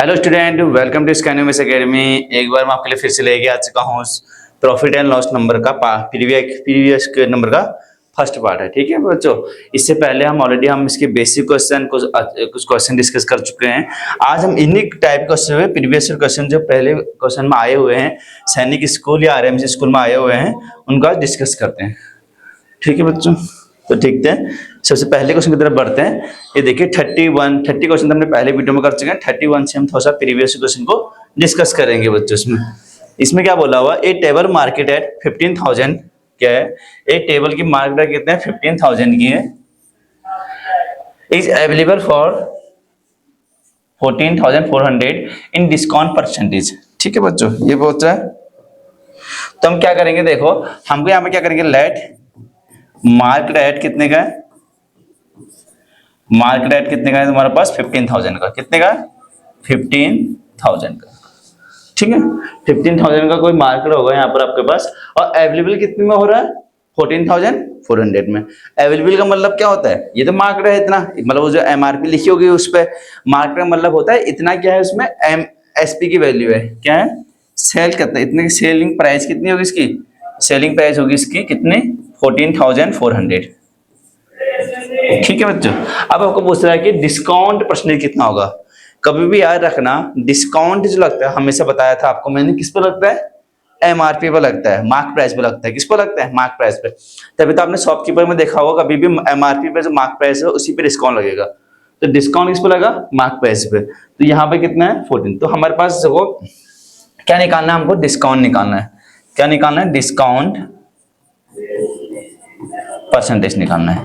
Hello student, welcome to scanners academy. एक बार मैं आपके लिए फिर से लेके आ चुका हूँ प्रॉफिट एंड लॉस नंबर का प्रीवियस नंबर का फर्स्ट पार्ट है। ठीक है बच्चों, इससे पहले हम इसके बेसिक क्वेश्चन कुछ क्वेश्चन डिस्कस कर चुके हैं। आज हम इन्हीं टाइप क्वेश्चन में प्रीवियस क्वेश्चन जो पहले क्वेश्चन में आए हुए हैं सैनिक स्कूल या आरएमसी स्कूल में आए हुए हैं उनका डिस्कस करते हैं। ठीक है बच्चों, तो ठीक है, सबसे पहले क्वेश्चन की तरफ बढ़ते हैं। ये देखिए 30 क्वेश्चन तो हमने पहले वीडियो में कर चुके हैं। 31 से हम थोड़ा सा प्रीवियस क्वेश्चन को डिस्कस करेंगे बच्चों। इसमें क्या बोला हुआ, ए टेबल मार्केट एट 15,000 क्या है, एक टेबल की मार्केट कितने 15,000 की है, is available for 14,400 in discount percentage. ठीक है बच्चों, ये बोल रहा है। तो हम क्या करेंगे, देखो हमको यहाँ पे क्या करेंगे, लेट मार्केट एट कितने का है, मार्केट एट कितने का है तुम्हारे पास 15,000 का, कितने का 15,000 का। ठीक है, 15,000 का कोई मार्केट होगा यहाँ पर आपके पास, और अवेलेबल कितने में हो रहा है 14,400 में। अवेलेबल का मतलब क्या होता है, ये तो मार्केट है इतना, मतलब जो एमआरपी लिखी होगी उस पर मार्केट का मतलब होता है इतना। क्या है उसमें एमएसपी की वैल्यू है, क्या है सेल करता है इतने की, सेलिंग प्राइस कितनी होगी इसकी, सेलिंग प्राइस होगी इसकी कितनी 14,400। ठीक है बच्चों, अब आपको पूछ रहा है कि डिस्काउंट परसेंटेज कितना होगा। कभी भी याद रखना, डिस्काउंट जो लगता है हमेशा बताया था आपको मैंने, किस पे लगता है, एमआरपी पे लगता है, मार्क प्राइस पे लगता है। किस पे लगता है, मार्क प्राइस पे। तभी तो आपने शॉपकीपर में देखा होगा, कभी भी एमआरपी पे जो मार्क प्राइस है उसी पे डिस्काउंट लगेगा। तो डिस्काउंट किस पे लगा, मार्क प्राइस पे। तो यहाँ पे कितना है 14। तो हमारे पास देखो क्या निकालना है, हमको डिस्काउंट निकालना है। क्या निकालना है, डिस्काउंट परसेंटेज निकालना है।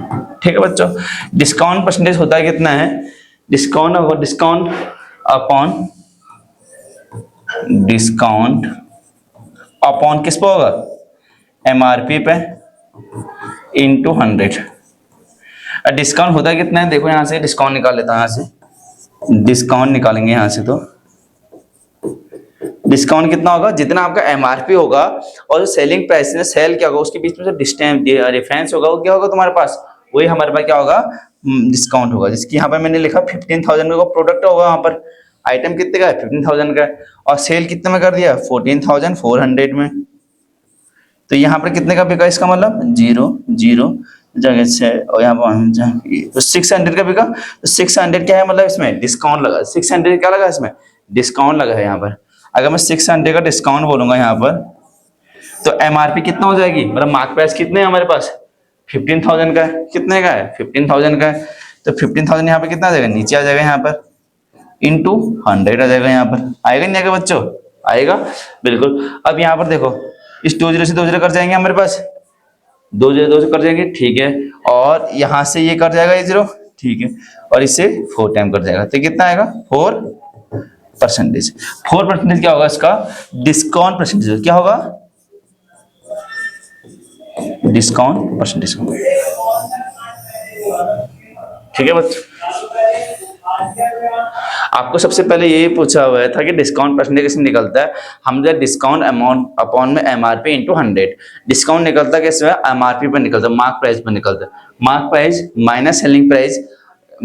ठीक है बच्चों, डिस्काउंट परसेंटेज होता है कितना है, डिस्काउंट अपॉन किस पे होगा, एमआरपी पे इंटू 100। डिस्काउंट होता है कितना है, देखो यहां से डिस्काउंट निकाल लेता हूं, यहां से डिस्काउंट निकालेंगे यहां से। तो डिस्काउंट कितना होगा, जितना आपका एमआरपी होगा और जो सेलिंग प्राइस है, सेल क्या होगा उसके बीच में जो डिस्टेंस डिफरेंस होगा वो क्या होगा तुम्हारे पास, वही हमारे पास क्या होगा, डिस्काउंट होगा। जिसकी यहाँ पर मैंने लिखा 15,000 का प्रोडक्ट होगा, वहां पर आइटम कितने का है 15,000 का है, और सेल कितने में कर दिया 14,400 में। तो यहाँ पर कितने का बिका, इसका मतलब 0 जगह से, और यहाँ पर तो 600 का बिका। तो 600 क्या है, मतलब इसमें डिस्काउंट लगा, 600 क्या लगा, इसमें डिस्काउंट लगा है यहाँ पर। अगर मैं 600 का डिस्काउंट बोलूंगा यहाँ पर, तो एमआरपी कितना हो जाएगी, मतलब मार्क प्राइस कितने है हमारे पास 15,000 का है, कितने का है 15,000 का है। तो 15,000 यहाँ पे कितना आ जाएगा, नीचे आ जाएगा यहाँ पर, इंटू 100 आ जाएगा यहाँ पर। आएगा नहीं आएगा बच्चों, आएगा बिल्कुल। अब यहाँ पर देखो इस 2 0 से 2 0 कर जाएंगे हमारे पास, 2 0 2 से कर जाएंगे, ठीक है। और यहाँ से ये कर जाएगा ये 0, ठीक है, और इससे 4 टाइम कर जाएगा। तो कितना आएगा 4%। 4% क्या होगा इसका, डिस्काउंट परसेंटेज क्या होगा, डिस्काउंट परसेंटेज। ठीक है बच्चों, आपको सबसे पहले यही पूछा हुआ था कि डिस्काउंट परसेंटेज कैसे निकलता है। हम जो डिस्काउंट अमाउंट अपॉन में एमआरपी इंटू 100, डिस्काउंट निकलता है कैसे, एमआरपी पर निकलता है, मार्क प्राइस पर निकलता है। Mark price minus selling price,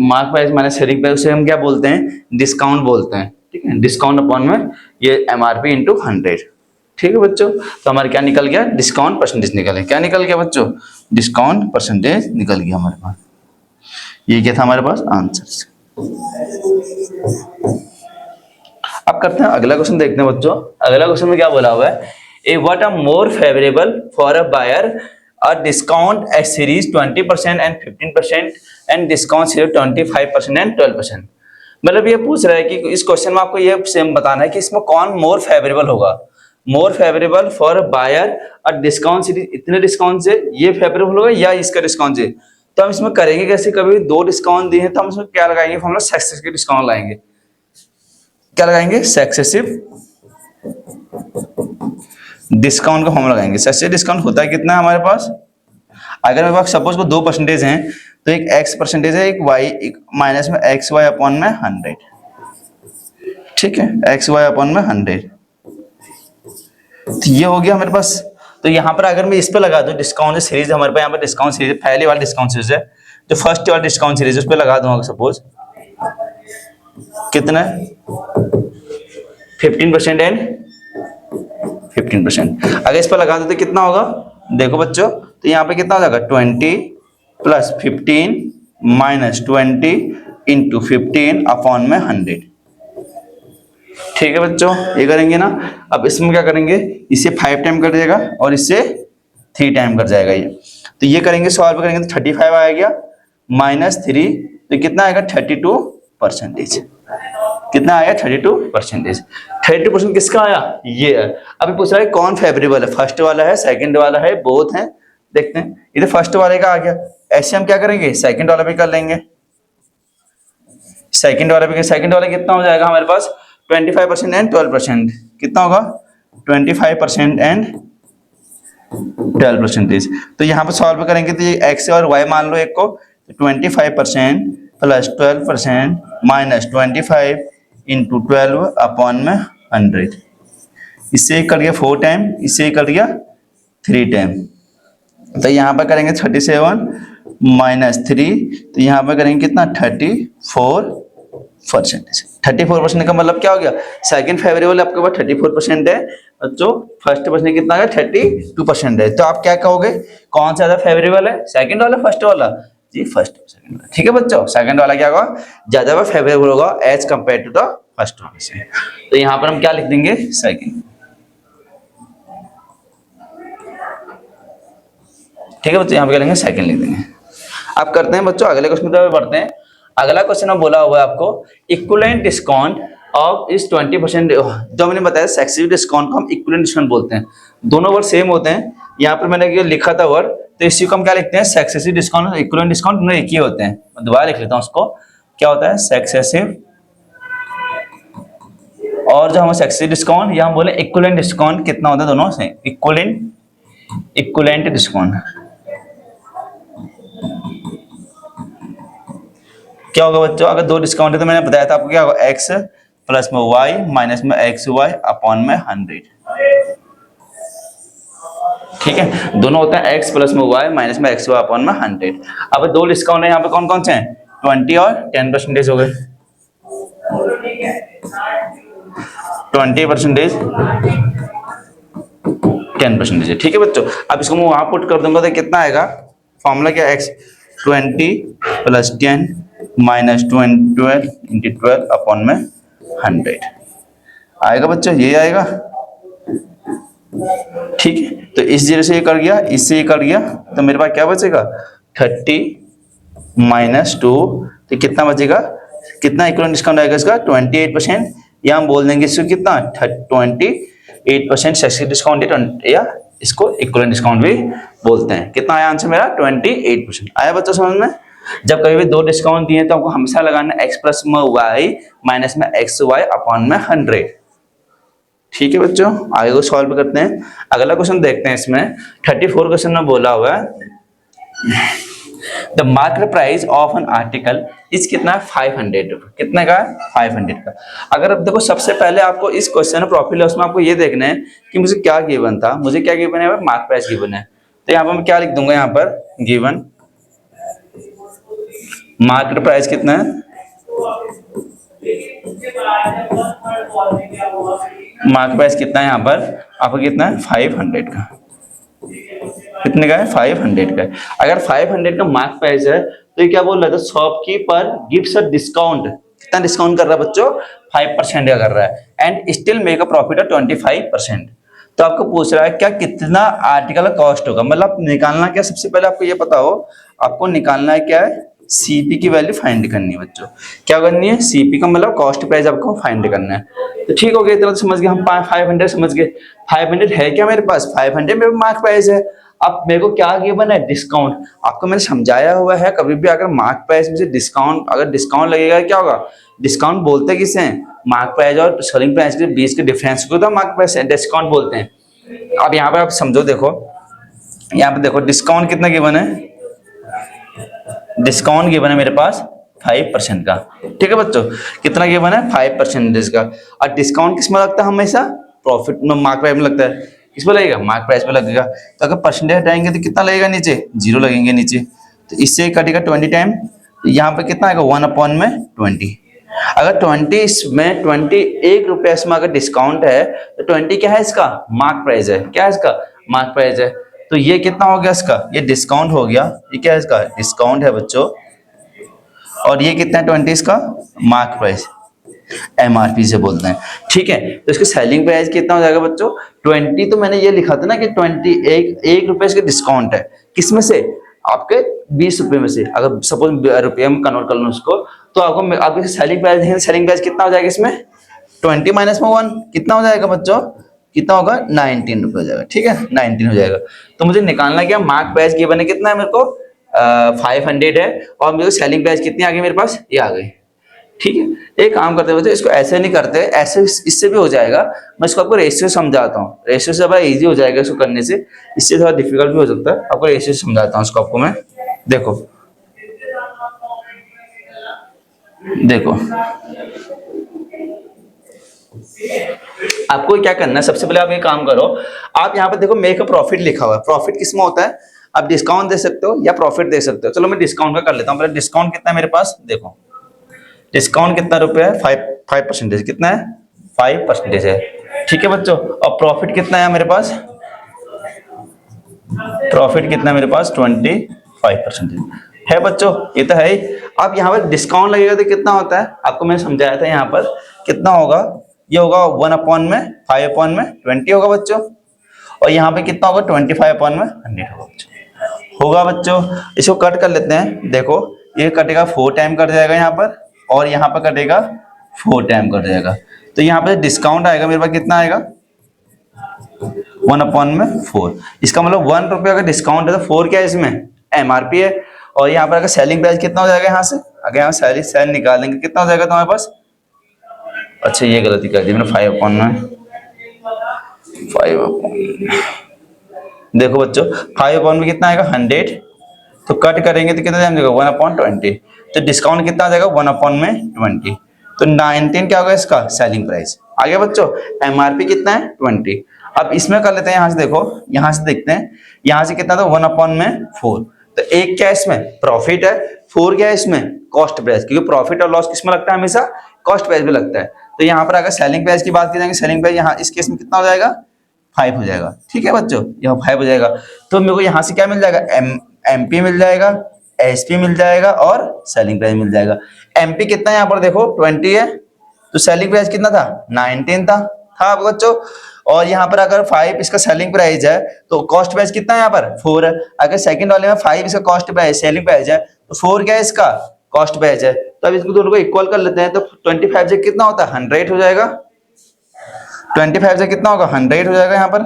mark price minus selling price, उसे हम क्या बोलते हैं, डिस्काउंट बोलते हैं। ठीक है, डिस्काउंट अपॉन में ये एमआरपी इंटू 100। ठीक है बच्चों, तो हमारे क्या निकल गया, डिस्काउंट परसेंटेज निकल गया। क्या निकल गया बच्चों, डिस्काउंट परसेंटेज निकल गया हमारे पास। ये क्या था हमारे पास आंसर। अब करते हैं अगला क्वेश्चन, देखते हैं बच्चों अगला क्वेश्चन में क्या बोला हुआ है। A what are more favourable for a buyer, a discount at series 20% and 15% and discount series 25% and 12%। मतलब ये पूछ रहा है कि इस क्वेश्चन में आपको ये सेम बताना है कि इसमें कौन मोर फेवरेबल होगा। मोर फेवरेबल फॉर बायर और डिस्काउंट सीरीज, इतने डिस्काउंट से ये फेवरेबल होगा या इसका डिस्काउंट से। तो हम इसमें करेंगे कैसे, कभी 2 डिस्काउंट दिए हैं तो हम इसमें क्या लगाएंगे, हम लोग सक्सेसिव डिस्काउंट लाएंगे। क्या लगाएंगे, सक्सेसिव डिस्काउंट का फॉर्म लगाएंगे। सक्सेसिव डिस्काउंट होता है कितना हमारे पास, अगर मेरे पास सपोज को 2% हैं तो एक x% है, एक y, एक माइनस में xy अपॉन में 100। ठीक है, xy अपॉन में 100, तो ये हो गया हमारे पास। तो यहाँ पर अगर मैं इस पे लगा दूं डिस्काउंट सीरीज, हमारे पास यहाँ पर डिस्काउंट सीरीज पहले वाला डिस्काउंट सीरीज है, जो फर्स्ट वाला डिस्काउंट सीरीज उस पे लगा दूंगा सपोज कितना है 15% एंड 15%। अगर इस पर लगा दो तो कितना होगा, देखो बच्चों, तो यहाँ पे कितना हो जाएगा 20 प्लस 15 माइनस 20 इंटू 15 अपॉन में 100। ठीक है बच्चों, ये करेंगे ना। अब इसमें क्या करेंगे, इसे 5 टाइम कर देगा और इससे 3 टाइम कर जाएगा ये। तो ये करेंगे, सॉल्व करेंगे तो 35 आ गया माइनस 3, तो कितना आएगा 32%। कितना आया 32%। 32% किसका आया, ये है। अभी पूछ रहा है कौन फेवरेबल है, फर्स्ट वाला है, सेकंड वाला है, बोथ हैं। देखते हैं, इधर फर्स्ट वाले का आ गया, ऐसे हम क्या करेंगे, सेकंड वाला भी कर लेंगे। सेकंड वाला कितना हो जाएगा हमारे पास 25% एंड 12%। कितना होगा 25% एंड 12%। तो यहाँ पे सॉल्व करेंगे तो ये एक्स और वाई मान लो एक को, 25% प्लस 12% माइनस 25 इंटू 12 अपॉन में 100। इससे कर दिया 4 टाइम, इससे कर दिया 3 टाइम। तो यहाँ पर करेंगे 37 माइनस 3, तो यहाँ पर करेंगे कितना 34%। 34% का मतलब क्या हो गया, सेकंड फेवरेबल आपके पास 34% है, जो फर्स्ट परसेंट कितना है 32% है। तो आप क्या कहोगे, कौन सा ज्यादा फेवरेबल है, सेकंड वाला फर्स्ट वाला, जी फर्स्ट सेकंड वाला। ठीक है बच्चों, सेकंड वाला क्या होगा, ज्यादा फेवरेबल होगा as compared to the first वाले से। तो यहाँ पर हम क्या लिख देंगे, सेकंड। ठीक है बच्चों, यहाँ पे क्या लेंगे, सेकंड लिख देंगे। अब करते हैं बच्चों अगले क्वेश्चन की तरफ बढ़ते हैं। अगला क्वेश्चन में बोला हुआ है आपको इक्विवेलेंट डिस्काउंट ऑफ इस 20%, जो मैंने बताया सक्सेसिव डिस्काउंट को हम इक्विवेलेंट डिस्काउंट बोलते हैं। दोनों वर्ड सेम होते हैं। यहाँ पर मैंने ये लिखा था वर्ड, तो इसी को हम क्या लिखते हैं, सक्सेसिव डिस्काउंट और इक्विवेलेंट डिस्काउंट दोनों एक ही होते हैं। मैं दोबारा लिख लेता हूँ उसको, क्या होता है सक्सेसिव, और जो हमारा सक्सेसिव डिस्काउंट या हम बोले इक्विवेलेंट डिस्काउंट, कितना होता है दोनों से, इक्विवेलेंट डिस्काउंट। क्या होगा बच्चों, अगर दो डिस्काउंट है तो मैंने बताया था आपको क्या होगा, x प्लस में y माइनस में एक्स वाई अपॉन में 100। ठीक है, दोनों होते हैं x प्लस में y माइनस में एक्स वाई अपॉन में 100। अब दो डिस्काउंट है यहाँ पे, कौन कौन से हैं, 20 और 10% हो गए, 20% 10%। ठीक है बच्चों, अब इसको मैं वहां पुट कर दूंगा तो कितना आएगा, फॉर्मूला क्या, x 20 plus 10 minus 12 into 12 upon में 100 आएगा बच्चों, ये आएगा। ठीक है, तो इस जीरो से ये कर गया, इससे ये कर गया, तो मेरे पास क्या बचेगा 30 माइनस 2, तो कितना बचेगा, कितना इक्विवेलेंट डिस्काउंट आएगा इसका 28%, या हम बोल देंगे इसको कितना 28% सक्सेसिव डिस्काउंट, या इसको इक्विवेलेंट डिस्काउंट भी बोलते हैं। कितना आया आंसर मेरा 28%। आया बच्चों समझ में। जब कभी भी दो डिस्काउंट दिए तो आपको हमेशा लगाना x प्लस में y माइनस में एक्स वाई अपॉन में 100। ठीक है बच्चों, आगे को सॉल्व करते हैं। अगला क्वेश्चन देखते हैं, इसमें 34 क्वेश्चन में बोला हुआ है the market price of an article इस कितना 500 रुपए, कितने का 500 का। अगर अब देखो सबसे पहले आपको इस क्वेश्चन प्रॉफिट लॉस में आपको ये देखना है कि मुझे क्या गिवन था, मुझे क्या गिवन है, मार्केट प्राइस गिवन है। तो यहाँ पर मैं क्या लिख दूंगा, यहाँ पर गिवन मार्केट प्राइस कितना है, मार्केट प्राइस कितना है यहाँ पर आपको, कितना है 500 का। कितने का है 500 का है। अगर 500 का मार्केट प्राइस है तो ये क्या बोल रहा था, शॉपकीपर गिव्स अ डिस्काउंट, कितना डिस्काउंट कर रहा है बच्चों 5% का कर रहा है, and still make a profit of 25%। तो आपको पूछ रहा है क्या कितना आर्टिकल का कॉस्ट होगा, मतलब निकालना क्या, सबसे पहले आपको ये पता हो, आपको निकालना है क्या है, सीपी की वैल्यू फाइंड करनी है बच्चों। क्या करनी है, सीपी का मतलब कॉस्ट प्राइस आपको फाइंड करना है। तो ठीक हो गया, इतना तो समझ गए हम, 500 समझ गए। 500 है क्या मेरे पास, 500 मेरे मार्क प्राइस है। अब मेरे को क्या गिवन है, डिस्काउंट। आपको मैंने समझाया हुआ है, कभी भी अगर मार्क प्राइस में से डिस्काउंट, अगर डिस्काउंट लगेगा क्या होगा, डिस्काउंट बोलते किसे हैं, मार्क प्राइस और सेलिंग प्राइस के बीच के डिफरेंस को तो मार्क प्राइस डिस्काउंट बोलते हैं। अब यहाँ पर आप समझो, देखो यहाँ पे देखो डिस्काउंट कितना गिवन है, डिस्काउंट गिवन है मेरे पास 5% का। ठीक है बच्चों, कितना गिवन है 5% का। और डिस्काउंट किस में लगता है, हमेशा प्रॉफिट में, मार्क प्राइस में लगता है, किसमें लगेगा, मार्क प्राइस में लगेगा। तो अगर परसेंटेज हटाएंगे तो कितना लगेगा नीचे, 0 लगेंगे नीचे। तो इससे कटेगा 20 टाइम, यहाँ पे कितना आएगा 1 अपॉन में 20। अगर 20 में 21 रुपये इसमें अगर डिस्काउंट है तो 20 क्या है इसका मार्क प्राइस है। क्या है इसका मार्क प्राइस है। तो ये कितना हो गया इसका, ये डिस्काउंट हो गया। ये क्या है इसका डिस्काउंट है बच्चों। और ये कितना है 20 इसका मार्क प्राइस, एमआरपी से बोलते हैं। ठीक है, तो इसका सेलिंग प्राइस कितना हो जाएगा बच्चों 20। तो मैंने ये लिखा था ना कि 20 एक रुपये इसका डिस्काउंट है। किस में से, आपके 20 रुपये में से। अगर सपोज रुपये में कन्वर्ट कर लूँ उसको, तो आपको आपके सेलिंग प्राइस देखेंगे, सेलिंग प्राइस कितना हो जाएगा इसमें 20 माइनस में 1 कितना हो जाएगा बच्चों, कितना होगा 19 रुपये हो जाएगा। ठीक है 19 हो जाएगा। तो मुझे निकालना क्या, मार्क प्राइस गिवन है कितना है मेरे को 500 है, और मेरे को सेलिंग प्राइस कितनी आ गई मेरे पास, ये आ गई। ठीक है, एक काम करते बच्चों, इसको ऐसे नहीं करते, ऐसे इससे भी हो जाएगा। मैं इसको आपको रेशियो समझाता हूँ, रेशियो से बड़ा इजी हो जाएगा इसको करने से, इससे थोड़ा डिफिकल्ट भी हो सकता है। आपको रेशियो समझाता हूँ इसको आपको मैं। देखो देखो आपको क्या करना है, सबसे पहले आप ये काम करो, आप यहाँ पे देखो मेक अ प्रॉफिट लिखा हुआ है। प्रॉफिट किसमें होता है, आप डिस्काउंट दे सकते हो या प्रॉफिट दे सकते हो। चलो मैं डिस्काउंट का कर लेता हूँ पहले। डिस्काउंट कितना है मेरे पास, देखो डिस्काउंट कितना रुपये है 5%, कितना है 5% है। ठीक है बच्चों, और प्रॉफिट कितना है मेरे पास, प्रॉफिट कितना है मेरे पास 25% है बच्चों, ये तो है ही। अब यहाँ पर डिस्काउंट लगेगा तो कितना होता है, आपको मैंने समझाया था यहाँ पर कितना होगा, ये होगा 1/5 होगा बच्चों, और यहाँ पे कितना होगा 25/100 होगा बच्चों, होगा बच्चों। इसको कट कर लेते हैं, देखो ये कटेगा 4 टाइम कट जाएगा यहाँ पर, और यहाँ पर कटेगा 4 टाइम कट जाएगा। तो यहाँ पे डिस्काउंट आएगा मेरे पास कितना आएगा 1/4। इसका मतलब 1 रुपये अगर डिस्काउंट है तो 4 क्या है इसमें एमआरपी है। और यहाँ पर अगर सेलिंग प्राइस कितना हो जाएगा, यहाँ से अगर यहाँ सेल निकालेंगे कितना हो जाएगा तुम्हारे पास। अच्छा ये गलती कर दी मैंने, 5/5। देखो बच्चों 5/5 में कितना आएगा 100, तो कट करेंगे तो कितना टाइम देगा 1/20। तो डिस्काउंट कितना आ जाएगा 1/20। तो 19 क्या होगा इसका सेलिंग प्राइस। आगे बच्चों एमआरपी कितना है 20। अब इसमें कर लेते हैं, यहाँ से देखो, यहाँ से देखते हैं, यहाँ से कितना था 1/4। तो एक क्या है इसमें प्रॉफिट है, 4 क्या है इसमें कॉस्ट प्राइस, क्योंकि प्रॉफिट और लॉस किसमें लगता है हमेशा कॉस्ट प्राइस में लगता है। तो यहाँ पर अगर सेलिंग प्राइस की बात की जाएंगे, सेलिंग प्राइस यहाँ इस केस में कितना हो जाएगा 5 हो जाएगा। ठीक है बच्चों, यहाँ 5 हो जाएगा। तो मेरे को यहाँ से क्या मिल जाएगा एमपी मिल जाएगा, एसपी मिल जाएगा, और सेलिंग प्राइस मिल जाएगा। एमपी कितना है यहाँ पर देखो 20 है, तो सेलिंग प्राइस कितना था 19 था बच्चों। और यहाँ पर अगर 5 इसका सेलिंग प्राइस है तो कॉस्ट प्राइस कितना है यहाँ पर 4 है। अगर सेकंड वाले में 5 इसका कॉस्ट प्राइस सेलिंग प्राइस है तो 4 क्या है इसका कॉस्ट प्राइस है। तो अब इसको दोनों को इक्वल कर लेते हैं, तो 25 से कितना होता है 100 हो जाएगा। 25 से कितना होगा 100 हो जाएगा यहाँ पर।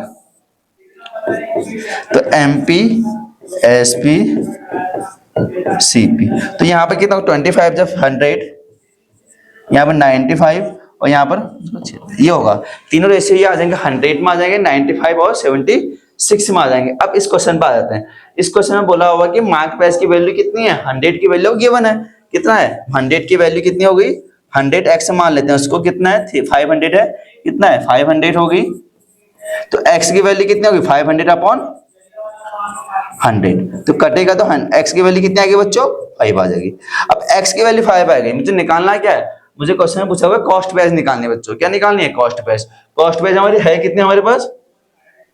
तो एमपी एसपी सीपी, तो यहाँ पर कितना 25 जब 100, यहाँ पर 95, और यहाँ पर ये होगा। तीनों रेशियो ये आ जाएंगे 100 में आ जाएंगे, 95 और 76 में आ जाएंगे। अब इस क्वेश्चन पर आ जाते हैं। इस क्वेश्चन में बोला होगा कि मार्क प्राइस की वैल्यू कितनी है, 100 की वैल्यू गिवन है, कितना है 100 की वैल्यू कितनी हो गई 100x मान लेते हैं उसको, कितना है 500 है, कितना है 500 हो गई। तो x की वैल्यू कितनी होगी 500/100, तो कटेगा तो x की वैल्यू कितनी आ गई बच्चों 5 आ जाएगी। अब x की वैल्यू 5 आ गई, मुझे निकालना क्या है, मुझे क्वेश्चन में पूछा हुआ कॉस्ट प्राइस निकालनी है बच्चों। क्या निकालनी है कॉस्ट प्राइस। कॉस्ट प्राइस हमारी है कितनी हमारे पास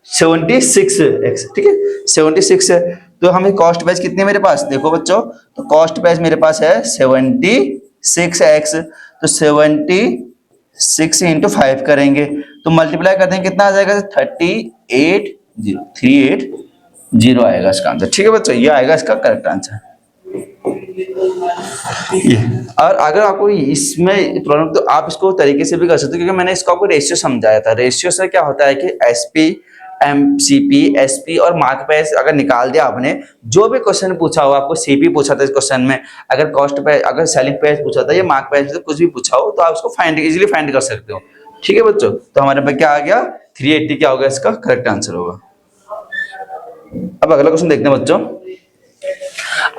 76x, ठीक है 76 है। तो हमें कॉस्ट प्राइस कितनी है मेरे पास, देखो बच्चों, तो कॉस्ट प्राइस मेरे पास है 76x। तो 76 इंटू 5 करेंगे तो मल्टीप्लाई करते हैं कितना आ जाएगा 380 आएगा इसका आंसर। ठीक है बच्चों, ये आएगा इसका करेक्ट आंसर। ये और अगर आपको इसमें प्रॉब्लम तो आप इसको तरीके से भी कर सकते हो, क्योंकि मैंने इसको आपको रेशियो समझाया था। रेशियो से क्या होता है कि एसपी एमसीपी एसपी और मार्क प्राइस अगर निकाल दिया आपने, जो भी क्वेश्चन पूछा हो, आपको सीपी पूछा था इस क्वेश्चन में, अगर कॉस्ट प्राइस अगर सेलिंग प्राइस पूछा था या मार्क प्राइस तो कुछ भी पूछा हो, तो आप उसको इजीली फाइंड कर सकते हो। ठीक है बच्चों, तो हमारे पास क्या आ गया 380 क्या होगा इसका करेक्ट आंसर होगा। अब अगला क्वेश्चन देखते हैं बच्चों।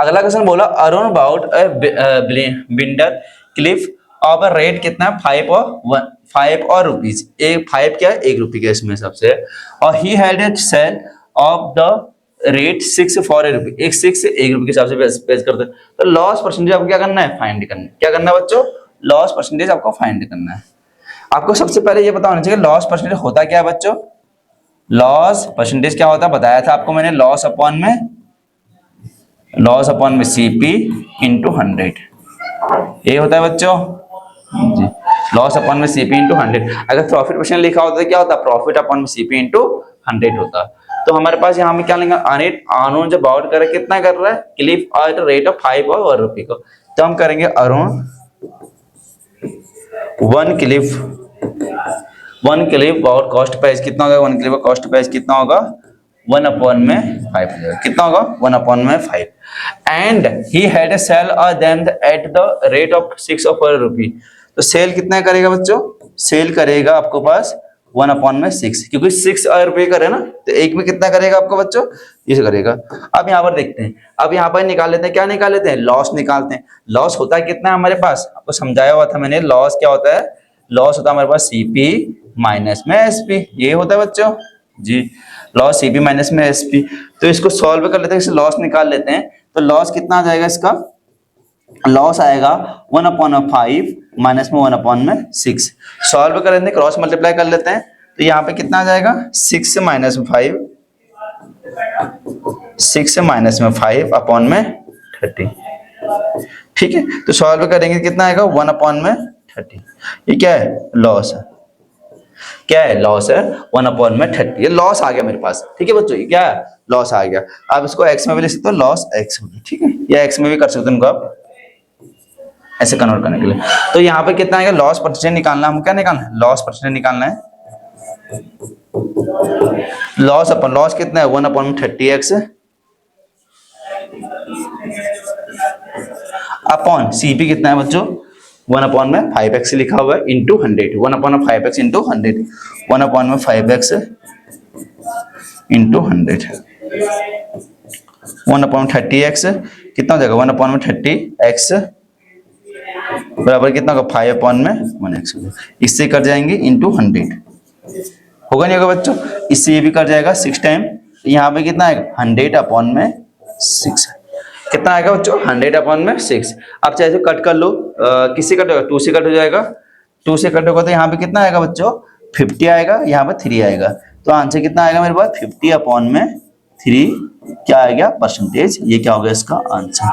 अगला क्वेश्चन बोला around about binder Cliff of a rate कितना 5 और रुपीज। 5 क्या है 1 रुपये का इसमें सबसे, और ही had a sale of the rate 6 for a rupee, 1 6 1 रुपये के हिसाब से पेज करते हैं। तो लॉस परसेंटेज आपको क्या करना है फाइंड करना है। क्या करना है बच्चों लॉस परसेंटेज आपको फाइंड करना है। आपको सबसे पहले ये पता होना चाहिए लॉस परसेंटेज होता क्या है बच्चों। लॉस परसेंटेज क्या होता है बताया था आपको मैंने, लॉस अपॉन में सीपी इंटू 100, ये होता है बच्चों जी। लॉस अपॉन में सीपी इंटू 100। अगर प्रॉफिट परसेंट लिखा होता है क्या होता है, प्रॉफिट अपॉन में सीपी इंटू 100 होता। तो हमारे पास यहाँ में क्या लेंगे, अरुण जब आउट करे कितना कर रहा है, क्लिफ एट रेट ऑफ 5 और 1 रुपये को, तो हम करेंगे अरुण 1 क्लिप और कॉस्ट प्राइस कितना होगा, 1 क्लिप का कॉस्ट प्राइस कितना होगा 1 अपॉन में 5 हो जाएगा। कितना होगा 1 अपॉन में 5। And he had a sell them at the rate of 6 और 4 रुपी। तो सेल कितना करेगा बच्चों, सेल करेगा आपको पास 1 अपॉन में 6, क्योंकि 6 रुपये करे ना, तो एक में कितना करेगा आपको बच्चों, ये करेगा। अब यहाँ पर देखते हैं, अब यहाँ पर निकाल लेते हैं, क्या निकाल लेते हैं, लॉस निकालते हैं। लॉस होता है कितना हमारे पास, आपको समझाया हुआ था मैंने, लॉस क्या होता है, लॉस होता है हमारे पास सीपी माइनस में एसपी, ये होता है बच्चों जी, लॉस सीपी माइनस में एसपी। तो इसको सॉल्व कर लेते हैं, लॉस निकाल लेते हैं। तो लॉस कितना आ जाएगा इसका, लॉस आएगा 1 अपॉन 5 माइनस में 1 अपॉन में 6। सॉल्व कर लेते हैं, क्रॉस मल्टीप्लाई कर लेते हैं, तो यहाँ पे कितना आ जाएगा 6 से माइनस में 5, 6 से माइनस में 5 अपॉन में 30। ठीक है, तो सॉल्व करेंगे कितना आएगा 1 अपॉन में 30। ये क्या है, लॉस है, क्या है, लॉस है 1 अपॉन में 30। ये लॉस आ गया मेरे पास। ठीक है बच्चों, ये क्या है, लॉस आ गया। अब इसको एक्स में भी लिख सकते हो, लॉस एक्स होगी। ठीक है, या एक्स में भी कर सकते हो इनको आप ऐसे कन्वर्ट करने के लिए। तो यहाँ पे कितना आएगा, लॉस परसेंटेज निकालना, हम क्या निकालना है, लॉस परसेंटेज निकालना है। लॉस अपन लॉस कितना है 1 अपॉन में 30x अपॉन सीपी कितना है बच्चों 1 अपॉन में 5x लिखा हुआ है इंटू 100, 1 अपॉन में 5x इंटू 100, 1 अपॉन में 5x इंटू 100, 1 अपॉन 30x कितना हो जाएगा 1 अपॉन में 30x बराबर कितना होगा 5 अपॉन में 1x, इससे कर जाएंगे इंटू 100, होगा नहीं होगा बच्चों, इससे ये भी कर जाएगा 6 टाइम, यहाँ पे कितना आएगा 100 अपॉन में 6, कितना आएगा बच्चों 100 अपॉन में 6। आप चाहे तो कट कर लो, किससे कट होगा 2 से कट हो जाएगा, 2 से कट होगा तो यहाँ पे कितना आएगा बच्चों 50 आएगा, यहाँ पे 3 आएगा, तो आंसर कितना आएगा मेरे पास 50 अपॉन में 3 क्या आ गया परसेंटेज। ये क्या होगा इसका आंसर,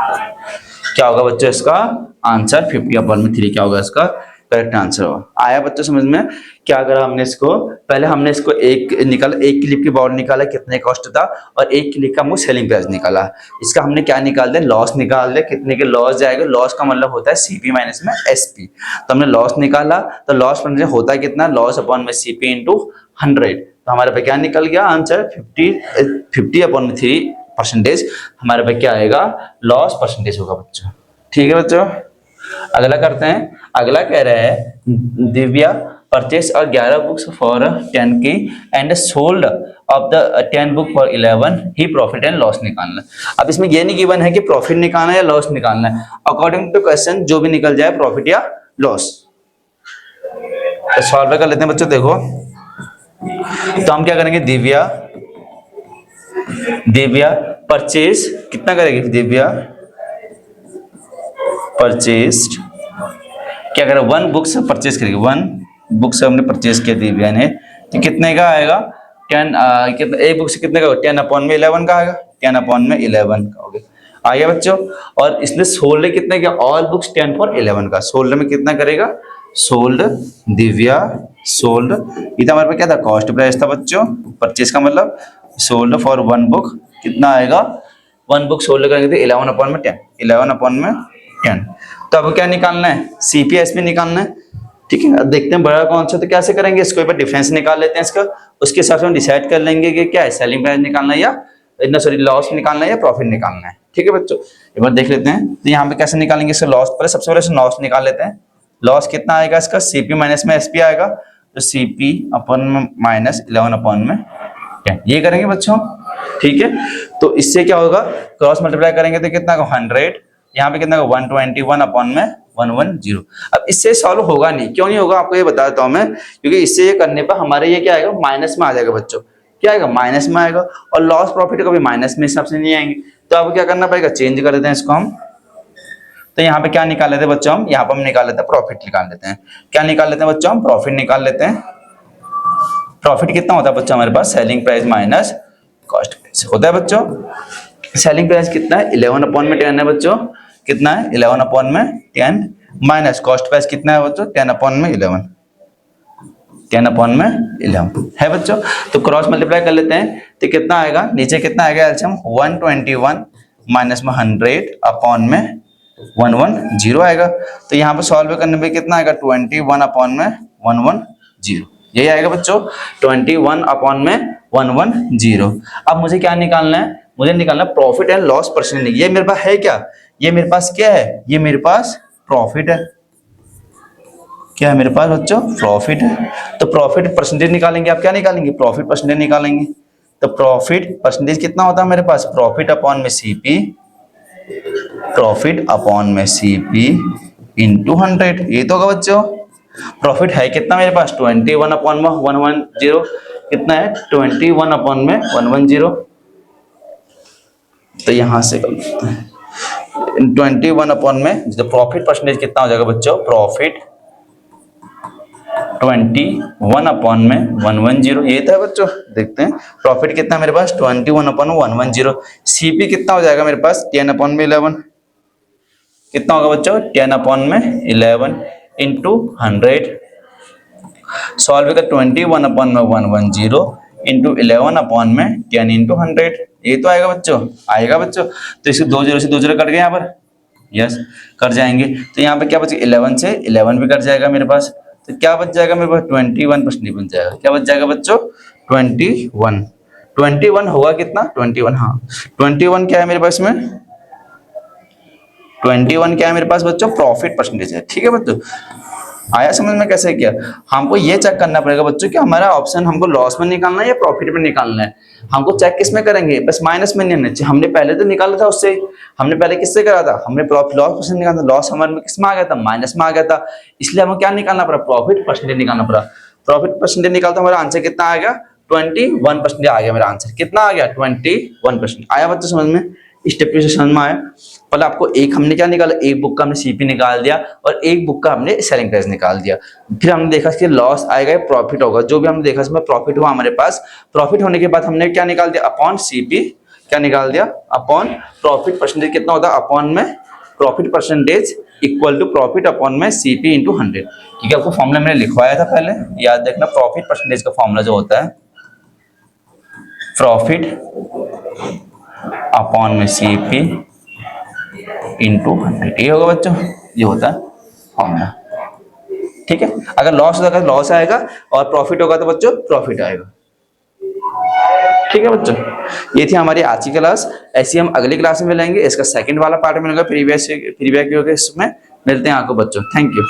क्या होगा बच्चों इसका आंसर 50 अपॉन में 3 क्या होगा इसका करेक्ट आंसर होगा। आया बच्चों समझ में, क्या करा हमने इसको, पहले हमने इसको एक निकाला, एक क्लिप की बाउंड निकाला कितने कॉस्ट था, और एक क्लिप का मुझे सेलिंग प्राइस निकाला, इसका हमने क्या निकाल दिया लॉस निकाल दिया, कितने के लॉस जाएगा, लॉस का मतलब होता है सीपी माइनस में एसपी, तो हमने लॉस निकाला, तो लॉस परसेंटेज होता है कितना लॉस अपॉन में सीपी इंटू 100, तो हमारे पे क्या निकल गया आंसर 50 अपॉन में 3 परसेंटेज हमारे पे क्या आएगा लॉस परसेंटेज होगा बच्चों। ठीक है बच्चों, अगला करते हैं। अगला कह रहा है दिव्या परचेस 11 बुक्स फॉर 10 की and sold off the 10 book for 11, he profit and loss निकालना। अब इसमें ये नहीं गिवन है कि प्रॉफिट निकालना है या लॉस निकालना है, अकॉर्डिंग टू क्वेश्चन जो भी निकल जाए प्रॉफिट या लॉस। तो सॉल्व कर लेते हैं बच्चों, देखो तो हम क्या करेंगे, दिव्या परचेस कितना करेगी, दिव्या परचेस्ड क्या करें 1 बुक्स परचेस करेगी, 1 बुक्स हमने परचेस किया दिव्या ने, तो कितने का आएगा 10 कितना एक बुक से कितने का 10 अपॉन में 11 का आएगा, 10 अपॉन में 11 का हो गया, आ गया बच्चों। और इसने सोल्ड कितने का, ऑल बुक्स 10 फॉर 11 का, सोल्ड में कितना करेगा, सोल्ड दिव्या सोल्ड, इधर हमारे पास क्या था कॉस्ट प्राइस था बच्चों, परचेस का मतलब सोल्ड फॉर 1 बुक कितना आएगा, 1 बुक सोल्ड करेंगे तो 11 अपॉन में 10, 11 अपॉन में 10। तो अब क्या निकालना है, सीपीएस भी निकालना है। ठीक है, अब देखते हैं बड़ा कौन सा, तो कैसे करेंगे, इसको एक बार डिफरेंस निकाल लेते हैं इसका, उसके हिसाब से हम डिसाइड कर लेंगे कि क्या है सेलिंग प्राइस निकालना है या लॉस निकालना है या प्रॉफिट निकालना है। ठीक है बच्चों, एक बार देख लेते हैं, तो यहाँ पे कैसे निकालेंगे इसका लॉस, पहले सबसे पहले लॉस निकाल लेते हैं। लॉस कितना आएगा इसका, सीपी माइनस में एसपी आएगा, तो सीपी अपॉन में माइनस 11 अपॉन में 10, ये करेंगे बच्चों। ठीक है, तो इससे क्या होगा, क्रॉस मल्टीप्लाई करेंगे तो कितना का 100, यहाँ पे कितना 121 अपॉन में 110। अब इससे सॉल्व होगा नहीं, क्यों नहीं होगा आपको ये बता देता हूं मैं, क्योंकि इससे ये करने पर हमारे ये क्या आएगा माइनस में आ जाएगा बच्चों, क्या आएगा माइनस में आएगा, और लॉस प्रॉफिट कभी माइनस में हिसाब से नहीं आएंगे, तो अब क्या करना पड़ेगा चेंज कर देते हैं इसको हम। तो यहाँ पे क्या निकाल लेते हैं बच्चों हम, यहाँ पे हम निकाल लेते हैं प्रॉफिट निकाल लेते हैं। क्या निकाल लेते हैं बच्चों हम, प्रॉफिट निकाल लेते हैं। प्रॉफिट कितना होता है बच्चों हमारे पास, selling price minus cost price होता है बच्चों। सेलिंग प्राइस कितना है, 11/10 है बच्चों, कितना है 11/10 माइनस कॉस्ट प्राइस कितना है बच्चों, 10/11, 10/11 है बच्चों। तो क्रॉस मल्टीप्लाई कर लेते हैं तो कितना आएगा, नीचे कितना आएगा एलसीएम 121 माइनस में 100/110 आएगा। तो यहाँ पे सॉल्व करने पे कितना आएगा 21/110, यही आएगा बच्चों 21/110। अब मुझे क्या निकालना है, मुझे निकालना प्रॉफिट एंड लॉस परसेंटेज। ये मेरे पास है क्या, ये मेरे पास क्या है, ये मेरे पास प्रॉफिट है। क्या है मेरे पास बच्चों, प्रॉफिट है। तो प्रॉफिट परसेंटेज निकालेंगे, आप क्या निकालेंगे, प्रॉफिट परसेंटेज निकालेंगे। तो प्रॉफिट परसेंटेज कितना होता है मेरे पास, प्रॉफिट अपॉन में सीपी, प्रॉफिट अपॉन में सीपी इंटू 100, ये तो होगा बच्चों। प्रॉफिट है कितना मेरे पास 21/110, कितना है 21/110। तो यहां से कर लेते हैं 21 में जो प्रॉफिट परसेंटेज कितना हो जाएगा बच्चों, प्रॉफिट 21/110, ये था बच्चों। देखते हैं प्रॉफिट कितना मेरे पास 21/110। सीपी कितना हो जाएगा मेरे पास 10/11, कितना होगा बच्चों 10/11 इंटू 100। सॉल्व कर 21/110 इंटू 11/10 इंटू 100, ये तो आएगा बच्चों, आएगा बच्चों। तो इसके 2 0 से 2 0 कट गए यहाँ पर, यस कट जाएंगे। तो यहाँ पे क्या बचेगा 11 से 11 भी कट जाएगा मेरे पास। तो क्या बच जाएगा मेरे पास 21% बच जाएगा। क्या बच जाएगा बच्चों 21 होगा कितना 21, हाँ 21 क्या है मेरे पास में 21 क्या है मेरे पास बच्चों, प्रॉफिट परसेंटेज है। ठीक है बच्चों, आया समझ में कैसे किया। हमको ये चेक करना पड़ेगा बच्चों कि हमारा ऑप्शन हमको लॉस में निकालना है या प्रॉफिट में निकालना है। हमको चेक किस में करेंगे, बस माइनस में नहीं होना चाहिए। हमने पहले तो निकाला था उससे, हमने पहले किससे करा था, हमने प्रॉफिट लॉस परसेंट निकाला था। लॉस हमारे में किस में आ गया था, माइनस में आ गया था। इसलिए हमें क्या निकालना पड़ा, प्रॉफिट परसेंटेज निकालना पड़ा। प्रॉफिट परसेंटेज निकालता हमारा आंसर कितना आ गया 21% आ गया। मेरा आंसर कितना आ गया 21%। आया बच्चों समझ में, स्टेप से समझ में आया। पहले आपको एक हमने क्या निकाला, एक बुक का हमने सीपी निकाल दिया और एक बुक का हमने सेलिंग प्राइस निकाल दिया। फिर हमने देखा कि लॉस आएगा प्रॉफिट होगा, जो भी हमने देखा इसमें प्रॉफिट हुआ हमारे पास। प्रॉफिट होने के बाद हमने क्या निकाल दिया अपॉन सीपी, क्या निकाल दिया अपॉन प्रॉफिट परसेंटेज कितना होता है, अपॉन में profit percentage equal to profit upon में सीपी इंटू 100। ठीक है, आपको फॉर्मूला मैंने लिखवाया था पहले, याद देखना। प्रॉफिट परसेंटेज का फॉर्मूला जो होता है प्रॉफिट अपॉन में सीपी इंटू 100, ये होगा बच्चों, ये होता है फॉर्मूला। ठीक है, अगर लॉस होगा तो लॉस आएगा और प्रॉफिट होगा तो बच्चों प्रॉफिट आएगा। ठीक है बच्चों, ये थी हमारी आज की क्लास। ऐसी हम अगली क्लास में मिलेंगे, इसका सेकंड वाला पार्ट मिलेगा प्रीवियस के, इसमें मिलते हैं आपको बच्चों। Thank you.